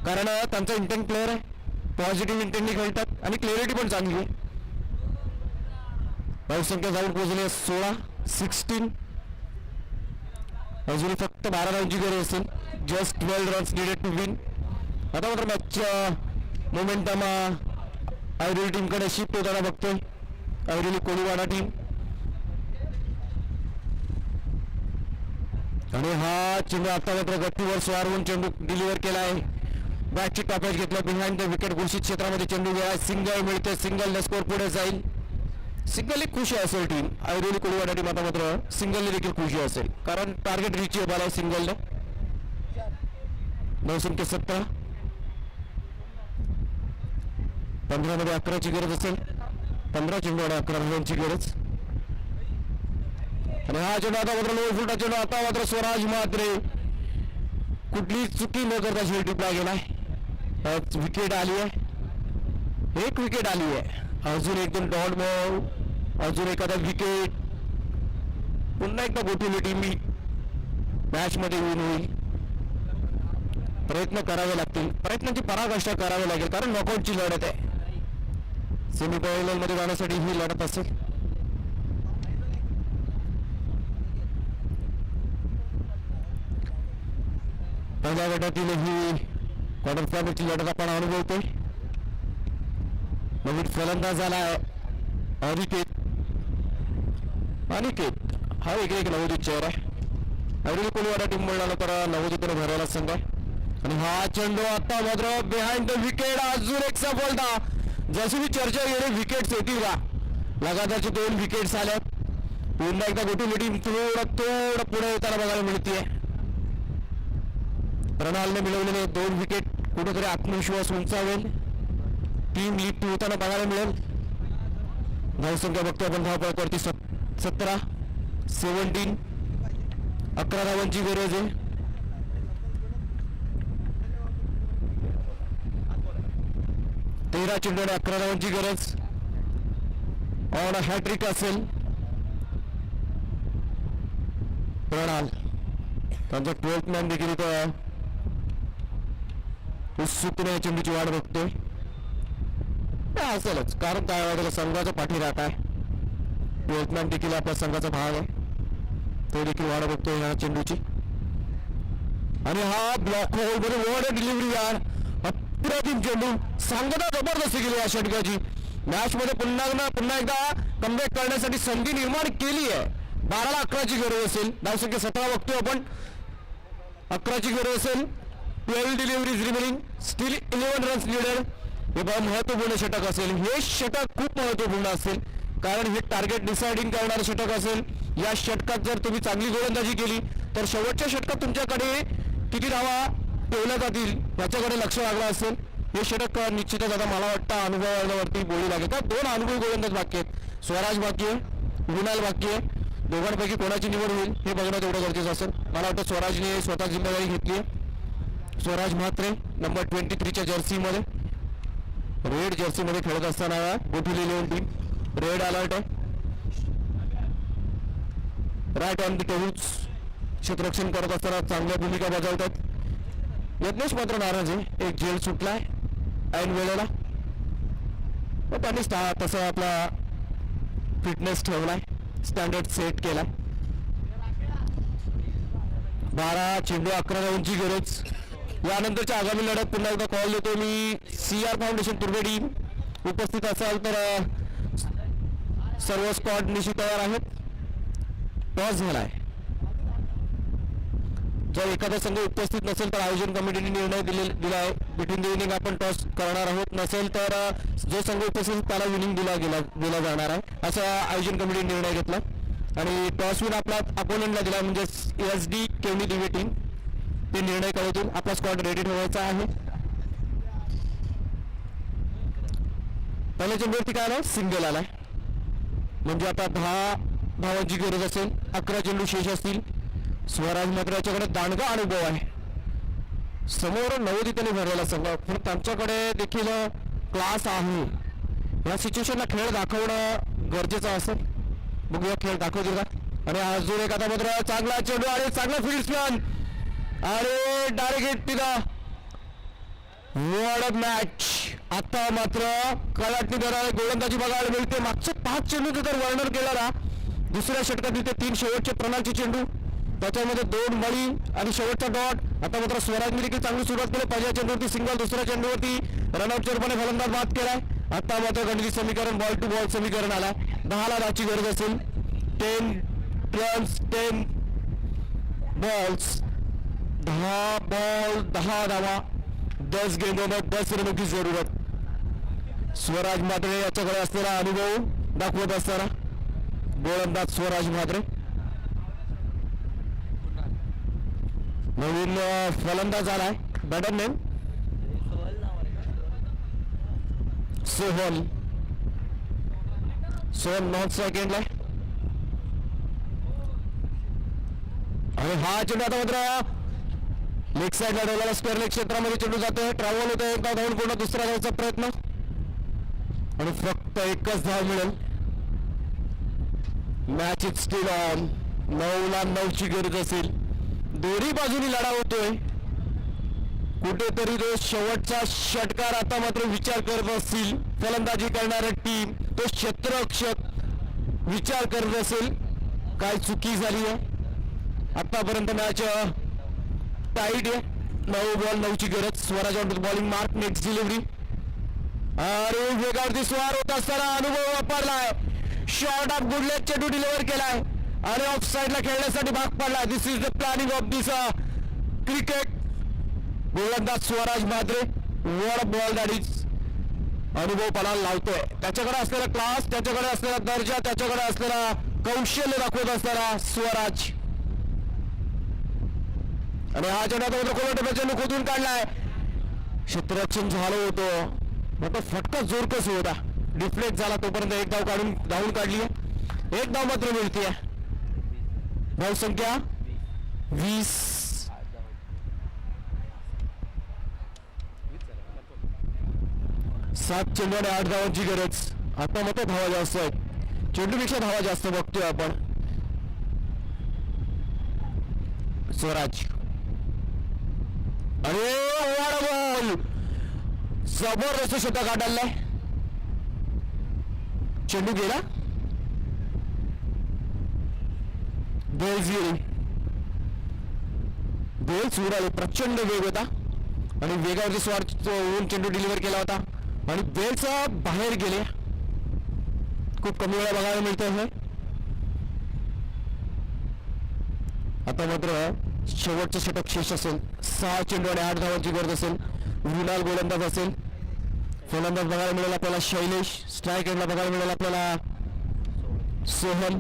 कारण त्यांचा इंटेंट क्लिअर आहे, पॉझिटिव्ह इंटेंटनी खेळतात आणि क्लॅरिटी पण चांगली आहे. धावसंख्या जाऊन पोहोचली 16. अजून फक्त 12 रनची गरज असेल. Just 12 runs needed to win. आता मात्र मॅचच्या मोमेंटम ऐरोली टीमकडे शिफ्ट होताना बघतोय. ऐरोली कोळीवाडा टीम. आणि हा चेंडू आता मात्र गतीवर स्वारवून चेंडू डिलिव्हर केला आहे. बॅटची टॉपेज घेतला बिहाइंड द विकेट. घोषित क्षेत्रामध्ये चेंडू गेला. सिंगल मिळते. सिंगल स्कोर पुढे जाईल. सिंगलली खुशी असेल टीम. ऐरोली कोळीवाडा टीम आता मात्र सिंगलने देखील खुशी असेल, कारण टार्गेट रिचेबल आहे सिंगलने. धावसंख्या 17. 15 मध्ये 11ची गरज असेल. 15 चेंडू आणि 11 रनची गरज. आणि हा चेंडू आता मात्र लो फुलटा चेंडू. आता मात्र स्वराज म्हात्रे कुठली चुकी न करता शेवटीला गेलाय. विकेट आली आहे. एक विकेट आली आहे. अजून 1-2 डॉट बॉल, अजून एखादा विकेट, पुन्हा एकदा गोटीली टीम मॅच मध्ये विन होईल. प्रयत्न करावे लागतील, प्रयत्नाची पराकाष्ठा करावी लागेल, कारण नॉकआउटची लढत आहे. सेमीफायनल मध्ये जाण्यासाठी ही लढत असेल. पहिल्या गटातील ही क्वार्टर फायनलची लढत आपण अनुभवतोय. नवीन फलंदाज झाला अनिकेत हा एक नवोदित चेहरा आहे. ऐरोली कोळीवाडा टीम मिळाला तर नवोदितने भरवला संघ. आणि हा चेंडू आता मात्र बिहाइंड द विकेट. अजून एक सफलता. जशी मी चर्चा केली विकेट्स येतील का, लगातारचे 2 विकेट्स आल्यात. पुन्हा एकदा गोटीली टीम थोडं पुढे येताना बघायला मिळते. प्रणालने मिळवलेले 2 विकेट कुठेतरी आत्मविश्वास उंचावेल. टीम लीड होताना बघायला मिळेल. धावसंख्या बघतो आपण धावपळावरती 17, 17. 11 धावांची गरज आहे. तेरा चेंडू आणि 11 धावांची गरज. ऑन हॅट्रिक असेल प्रणाल. त्यांचा 12th मॅन देखील इथं उत्सुकतेने चेंडूची वाट बघतोय. असेलच, कारण काय वाटलं संघाचा पाठीराख आहे. 12th मॅन देखील आपल्या संघाचा भाग आहे, तो देखील वाट बघतोय या चेंडूची. आणि हा ब्लॉक होल मध्ये वॉर्ड डिलिव्हरी यार, अप्रतिम चेंडू. सांगता जबरदस्ती केली या षटकाची. मॅच मध्ये पुन्हा एकदा कमबॅक करण्यासाठी संधी निर्माण केली आहे. 12ला 11ची गरज असेल. धावसंख्या 17 बघतोय आपण. 11ची गरज असेल. 12 deliveries remaining. Steel 11 runs needed. हे बघा महत्वपूर्ण षटक असेल. हे षटक खूप महत्वपूर्ण असेल, कारण हे टार्गेट डिसाइडिंग करणारे षटक असेल. या षटकात जर तुम्ही चांगली गोलंदाजी केली तर शेवटच्या षटकात तुमच्याकडे किती धावा ठेवल्या जातील याच्याकडे लक्ष लागलं असेल. हे षटक निश्चितच आता मला वाटतं अनुभवावरती बोली लागेल. का 2 अनुभवी गोलंदाज बाकी आहेत. स्वराज बाकी आहे, विनाल बाकी आहे. दोघांपैकी कोणाची निवड होईल हे बघणं तेवढं गरजेचं असेल. मला वाटतं स्वराजने स्वतः जिम्मेदारी घेतली आहे. स्वराज म्हात्रे नंबर 23च्या जर्सीमध्ये. रेड जर्सी मध्ये खेळत असताना गोठील 11 टीम रेड अलर्ट आहे. राईट ऑन द टोल्स क्षेत्ररक्षण करत असताना चांगल्या भूमिका बजावतात. यज्ञेश मात्र नाराज आहे. एक जेल सुटलाय ऐन वेळेला. त्यांनी तसा आपला फिटनेस ठेवलाय, स्टँडर्ड सेट केलाय. 12 चेंडू 11 धावांची गरज. यानंतरच्या आगामी लढत पुन्हा एकदा कॉल देतो मी. CR फाउंडेशन तुर्बे टीम उपस्थित असाल तर सर्व स्क्वॉड निश्चित तयार आहेत. टॉस झालाय. जर एखादा संघ उपस्थित नसेल तर आयोजन कमिटीने निर्णय दिला आहे बिटवीन द इनिंग आपण टॉस करणार आहोत. नसेल तर जो संघ उपस्थित त्याला विनिंग दिला जाणार आहे असा आयोजन कमिटीने निर्णय घेतला. आणि टॉस विन आपला अपोनंटला दिला म्हणजे SD केवनी दिवे टीम ते निर्णय कळवतील. आपला स्क्वॉड रेडी ठेवायचा आहे. पहिल्या चेंडूवरती काय आलं सिंगल आलाय म्हणजे आता 10 धावांची गरज असेल. 11 चेंडू शेष असतील. स्वराज मात्र याच्याकडे दांडगा अनुभव आहे. समोर नवोदितने भरलेला संघ पण त्यांच्याकडे देखील क्लास आहे. या सिच्युएशनला खेळ दाखवणं गरजेचं असेल. बघूया खेळ दाखवतील का. आणि अजून एक आता मात्र चांगला चेंडू आणि चांगला फील्डमॅन आणि डायरेक्ट तिथं वर्ल्ड मॅच. आता मात्र कलाटणी दराने गोलंदाजी बघायला मिळते. मागचे 5 चेंडूचं जर वर्णन केलं ना दुसऱ्या षटकात ते 3 शेवटचे प्रणालचे चेंडू त्याच्यामध्ये 2 मळी आणि शेवटचा डॉट. आता मात्र स्वराजने देखील चांगली सुरुवात केली. पहिल्या चेंडूवरती सिंगल, दुसऱ्या चेंडूवरती रनआउटच्या रूपाने फलंदाज बाद केलाय. आता मात्र गणिती समीकरण बॉल टू बॉल समीकरण आलाय. 10 धावांची गरज असेल. 10 रन्स 10 बॉल्स 10 बॉल 10 धावा 10 गेंदों में 10 रनों की जरूरत. स्वराज म्हात्रे याच्याकडे असलेला अनुभव दाखवत असताना गोलंदाज स्वराज म्हात्रे. नवीन फलंदाज आलाय बॅटर नेम सोहल नॉन सेकंडला. आणि हा चेंडू आता मात्र लेग साईडला डोलाला स्क्वेअर लेग क्षेत्रामध्ये चेंडू जातोय. ट्रॅव्हल होतोय. एकदा धावून पूर्ण दुसरा धावचा प्रयत्न आणि फक्त एकच धाव मिळेल. Match is still on. 9ला 9ची गरज असेल. दोन्ही बाजूनी लढा होतोय. कुठेतरी तो शेवटचा षटकार आता मात्र विचार करत असतील फलंदाजी करणारी टीम. तो क्षेत्ररक्षक विचार करत असेल काय चुकी झाली आहे. आतापर्यंत मॅच टाईट आहे. 9 बॉल 9ची गरज. Swaraj on bowling mark next delivery आणि वेगावरती स्वार होत असताना अनुभव वापरलाय. शॉर्ट ऑफ गुडलेग चेंडू डिलिव्हर केलाय आणि ऑफ साईडला खेळण्यासाठी भाग पडलाय. This is the planning of this cricket. गोलंदाज स्वराज म्हात्रे वर बॉल दॅट अनुभव पणाला लावतोय. त्याच्याकडे असलेला क्लास, त्याच्याकडे असलेला दर्जा, त्याच्याकडे असलेला कौशल्य दाखवत असताना स्वराज. आणि हा चेंडू कोलटे चेंडू खोदून काढलाय. क्षेत्ररक्षण झालं होतं मग फटका जोर कसं होता. डिफ्लेक्ट झाला तोपर्यंत एक धाव धावून काढली. एक धाव मात्र मिळते. धाव संख्या 20. 7 चेंडू आणि 8 धावांची गरज. आता मात्र धावा जास्त आहेत. चेंडूपेक्षा धावा जास्त बघतोय आपण. स्वराज अरे बॉल जबरदस्त षटक काढलाय. चेंडू गेला. बेल्स उडाले. प्रचंड वेग होता आणि वेगावरती स्वार होऊन चेंडू डिलिव्हर केला होता आणि बेल्स बाहेर गेले. खूप कमी वेळा बघायला मिळतोय हे. आता मात्र शेवटचं षटक शेष असेल. 6 चेंडू आणि 8 धावांची गरज असेल. विलाल गोलंदाज असेल. फलंदाज बघायला मिळेल आपल्याला शैलेश. स्ट्राईक एंडला बघायला मिळेल आपल्याला सोहल.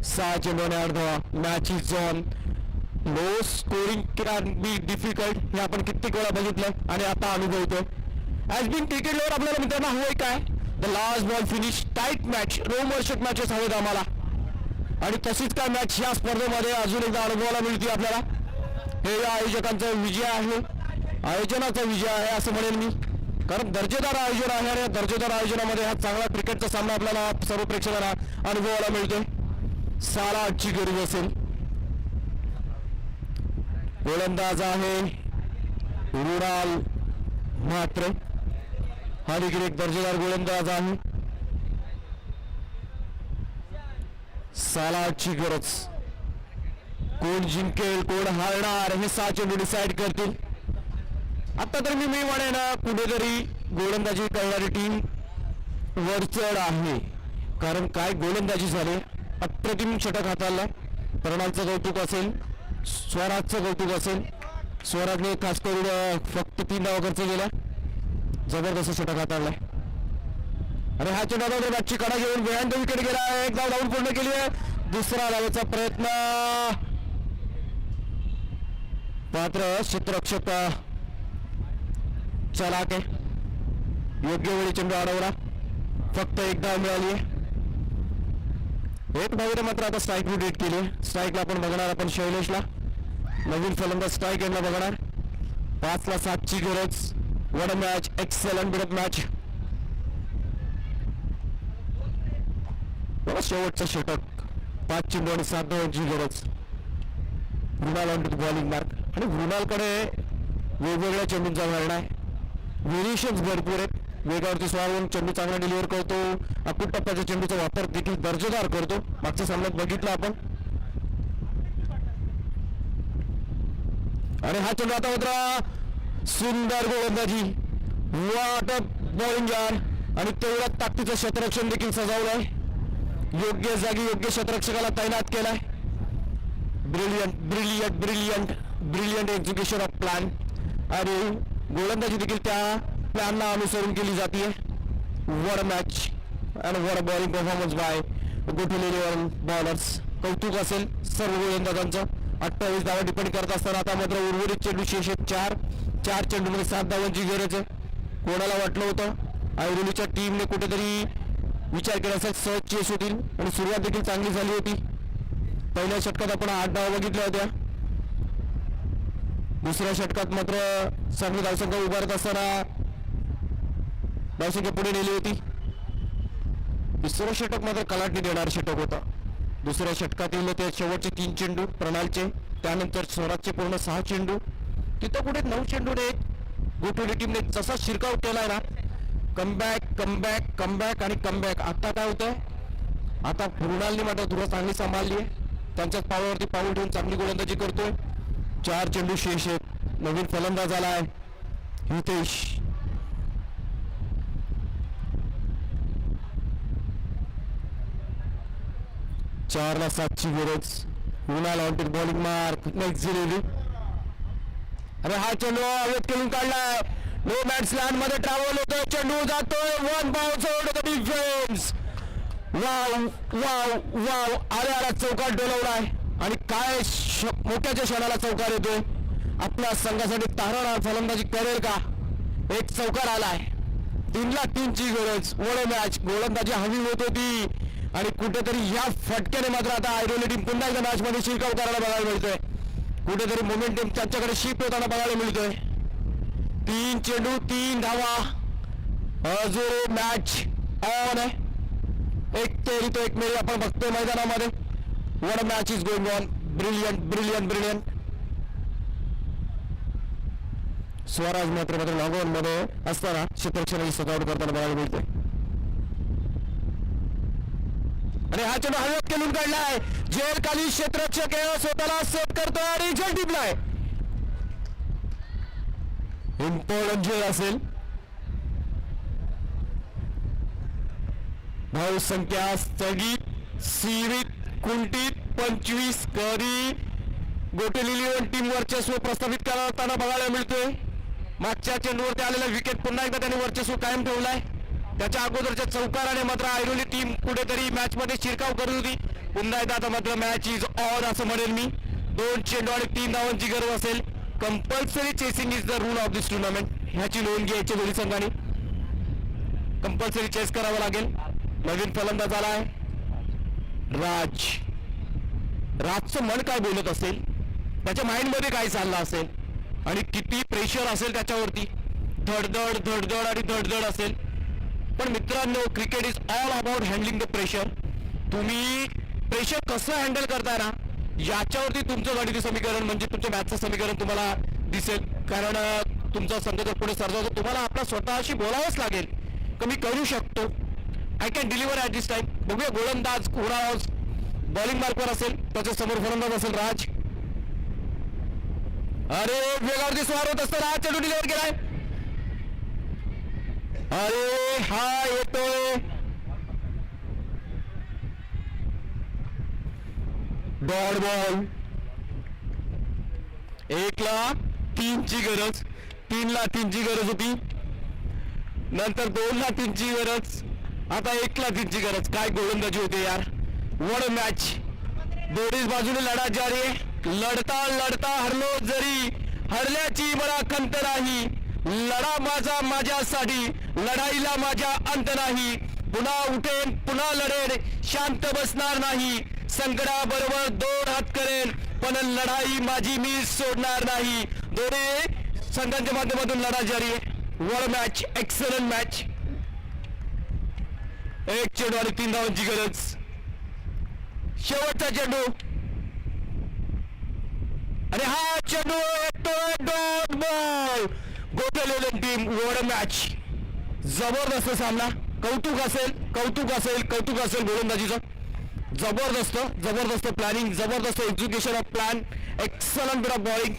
6 चेंडू आणि 8 धावा. Match is on. Low scoring can be difficult हे आपण कित्येक वेळा बघितलं आणि आता अनुभवतोय. ॲज बिन क्रिकेट लेवर आपल्याला मित्रांनो हवंय काय the last ball finish. Tight match, रोमहर्षक मॅचेस हवेत आम्हाला आणि तशीच काय मॅच या स्पर्धेमध्ये अजून एकदा अनुभवायला मिळते आपल्याला. हे या आयोजकांचा विजय आहे, आयोजनाचा विजय आहे असं म्हणेल मी. कारण दर्जेदार आयोजन आहे आणि या दर्जेदार आयोजनामध्ये हा चांगला क्रिकेटचा सामना आपल्याला सर्व प्रेक्षकांना अनुभवायला मिळतोय. 6 ची गरज असेल. गोलंदाज आहे रुणाल म्हात्रे. हा देखील एक दर्जेदार गोलंदाज आहे. 6ची गरज. कोण जिंकेल कोण हारणार हे 6 चेंडू डिसाईड करतील. आता तर मी म्हणेन कुठेतरी गोलंदाजी करणारी टीम वरचढ आहे. कारण काय गोलंदाजी झाली. अप्रतिम षटक हाताळला. प्रणालचं कौतुक असेल, स्वराजचं कौतुक असेल. स्वराजने खास करून फक्त 3 धावा खर्च केल्या. जबरदस्त षटक हाताळलाय. आणि हा चेंडू मॅचची कडा घेऊन बिहाइंड द विकेट गेला. एक धाव धावून पूर्ण केली आहे. दुसरा धावेचा प्रयत्न मात्र क्षेत्ररक्षक चलाके योग्य वेळी चेंडू अडवला. फक्त एक धाव मिळाली आहे. एक धावेने मात्र आता स्ट्राईक रेट केली. स्ट्राईकला आपण बघणार. आपण शैलेशला नवीन फलंदाज स्ट्राईक यांना बघणार. 5ची गरज. वन मॅच एक्सेलंट बिडत मॅच. शेवटचं षटक. 5 चेंडू आणि 7 धावांची गरज. Mrinal on to bowling mark. आणि मृणालकडे वेगवेगळ्या चेंडूंचा भरणा आहे. व्हेरिएशन्स भरपूर आहेत. वेगावरती स्वार चेंडू चांगला डिलिव्हर करतो. अकुट टप्प्याच्या चेंडूचा वापर देखील दर्जेदार करतो. मागच्या सामन्यात बघितलं आपण. आणि हा चेंडू आता मात्र सुंदर गोलंदाजी. वाट बॉलिंग यान आणि तेवढ्या ताकदीचं क्षेत्ररक्षण देखील सजावलंय. योग्य जागी योग्य क्षेत्ररक्षकाला तैनात केलाय. Brilliant brilliant brilliant brilliant execution of plan. आणि गोलंदाजी देखील त्या प्लॅनला अनुसरून केली जाते. वर मॅच आणि वर बॉलिंग परफॉर्मन्स बाय गोठवलेले बॉलर्स. कौतुक असेल सर्व गोलंदाजांचं. 28 धावा डिपेंड करत असताना आता मात्र उर्वरित चेंडू शेष 4 चेंडूमध्ये 7 धावांची गरज आहे. कोणाला वाटलं होतं ऐरोलीच्या टीमने कुठेतरी विचार केला असेल सहज चेस होतील आणि सुरुवात देखील चांगली झाली होती. पहिल्या षटकात आपण 8 धावा बघितल्या होत्या. दुसऱ्या षटकात मात्र चांगली धावसंख्या उभारत असताना धावसंख्या पुढे नेली होती. तिसरं षटक मात्र कलाटणी देणारं षटक होता. दुसऱ्या षटकातील ते शेवटचे 3 चेंडू प्रणालचे. त्यानंतर स्वराजचे पूर्ण 6 चेंडू. तिथं कुठे 9 चेंडूने गोठवली टीमने जसा शिरकाव केलाय ना. कमबॅक कमबॅक कमबॅक आणि कमबॅक. आता काय होतंय. आता मृणालने मात्र धुरा चांगली सांभाळली आहे. त्यांच्याच पावलावरती पाऊल ठेवून चांगली गोलंदाजी करतोय. 4 चेंडू शेष आहेत. नवीन फलंदाज आलाय हितेश. चारला 7ची गरज. Mrinal on to bowling mark. Next zero. अरे हा चेंडू हवेत खेळून काढलाय. नो मॅच लँड मध्ये ट्रॅव्हल होतोय. चेंडू जातोय. 1 bounce over the defence. Wow wow wow. आल्या चौकार डोलवलाय आणि काय मोठ्याच्या क्षणाला चौकार येतोय. आपल्या संघासाठी तारणहार फलंदाजी करेल का. एक चौकार आलाय. 3ला 3ची गरज. One match. गोलंदाजी हवी होत होती आणि कुठेतरी या फटक्याने मात्र आता ऐरोली टीम पुन्हा एकदा मॅच मध्ये शिरकाव करायला बघायला मिळतोय. कुठेतरी मोमेंटम त्यांच्याकडे शिफ्ट होताना बघायला मिळतोय. 3 चेंडू 3 धावा. अजून मॅच ऑन आहे. एक तेरी तो एक मेरी आपण बघतोय मैदानामध्ये. One match is going on. Brilliant brilliant brilliant. Swaraj मात्र लॉगऑन मध्ये असताना क्षेत्ररक्षणाची सजावट करताना बघायला मिळते. आणि हा चेंडू हवेत खेळून काढलाय. जेल खाली क्षेत्ररक्षक स्वतःला सेट करतोय आणि जेल टिपलाय. इम्पॉर्टंट जेल असेल. धावसंख्या स्थगित सीमित कुंठित 25. कधी गोटेली टीम वर्चस्व प्रस्थापित करताना बघायला मिळतोय. मागच्या चेंडूवरती आलेला विकेट पुन्हा एकदा त्यांनी वर्चस्व कायम ठेवलाय. त्याच्या अगोदरच्या चौकाराने मात्र ऐरोली टीम कुठेतरी मॅच मध्ये शिरकाव करत होती. पुन्हा एकदा आता मात्र मॅच इज ऑन असं म्हणेल मी. 2 चेंडू आणि 3 धावांची गरज असेल. Compulsory chasing is the rule of this tournament. ह्याची नोंद घ्यायची दोन्ही संघांनी. कंपल्सरी चेस करावं लागेल. नवीन फलंदाज आलाय राज. राजचं मन काय बोलत असेल. त्याच्या माइंड मध्ये काय चाललं असेल आणि किती प्रेशर असेल त्याच्यावरती. धडधड धडधड आणि धडधड असेल. पण मित्रांनो, cricket is all about handling the pressure. तुम्ही प्रेशर कसं हँडल करताय ना, याच्यावरती तुमचं गणिती समीकरण म्हणजे तुमच्या मॅथचं समीकरण तुम्हाला दिसेल. कारण तुमचा संघ जर पुढे सरजावतो, तुम्हाला आपला स्वतःशी बोलावंच लागेल की मी करू शकतो. I can deliver at this time. बघूया गोलंदाज कोणावर बॉलिंग मार्कवर असेल, त्याच्या समोर फलंदाज असेल राज. अरे वेगावरती स्वार होत असताना राज चेंडू डिलिव्हर केलाय. अरे हा येतोय डॉट बॉल. 1ला 3ची गरज, 3ला 3ची गरज होती, नंतर 2ला 3ची गरज, आता 1ला 3ची गरज. काय गोलंदाजी होते यार. What a match. दोन्ही बाजूने लढा जारी आहे. लढता लढता हरलो जरी, हरल्याची मला खंत नाही. लढा माझा माझ्यासाठी, लढाईला माझ्या अंत नाही. पुन्हा उठेन पुन्हा लढेन, शांत बसणार नाही. संकटाबरोबर 2 हात करेन, पण लढाई माझी मी सोडणार नाही. दोन्ही संघांच्या माध्यमातून लढा जारी आहे. What match, excellent match. 1 चेंडू आणि 3 धावांची गरज. शेवटचा चेंडू आणि हा चेंडू येतोय डॉट बॉल. गोटेलेलन टीम. What a match. जबरदस्त सामना. कौतुक असेल, कौतुक असेल, कौतुक असेल गोलंदाजीचं. जबरदस्त जबरदस्त प्लॅनिंग, जबरदस्त execution of plan, excellent bit of bowling.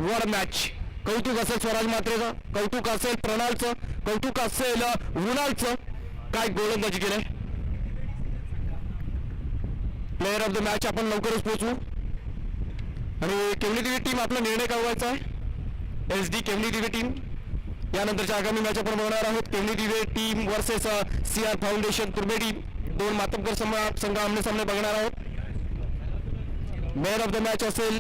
What a match. कौतुक असेल स्वराज मात्रेचं, कौतुक असेल प्रणालचं, कौतुक असेल वृणालचं. काय गोलंदाजी केलंय. प्लेअर ऑफ द मॅच आपण लवकरच पोहोचू. आणि केवली दिवी टीम आपला निर्णय कळवायचा आहे. SD केवली दिवे टीम यानंतरच्या आगामी मॅच आपण बघणार आहोत. केवली दिवे टीम वर्सेस CR फाउंडेशन तुर्बेडी. 2 मातब्बर संघ आमने सामने बघणार आहोत. प्लेअर ऑफ द मॅच असेल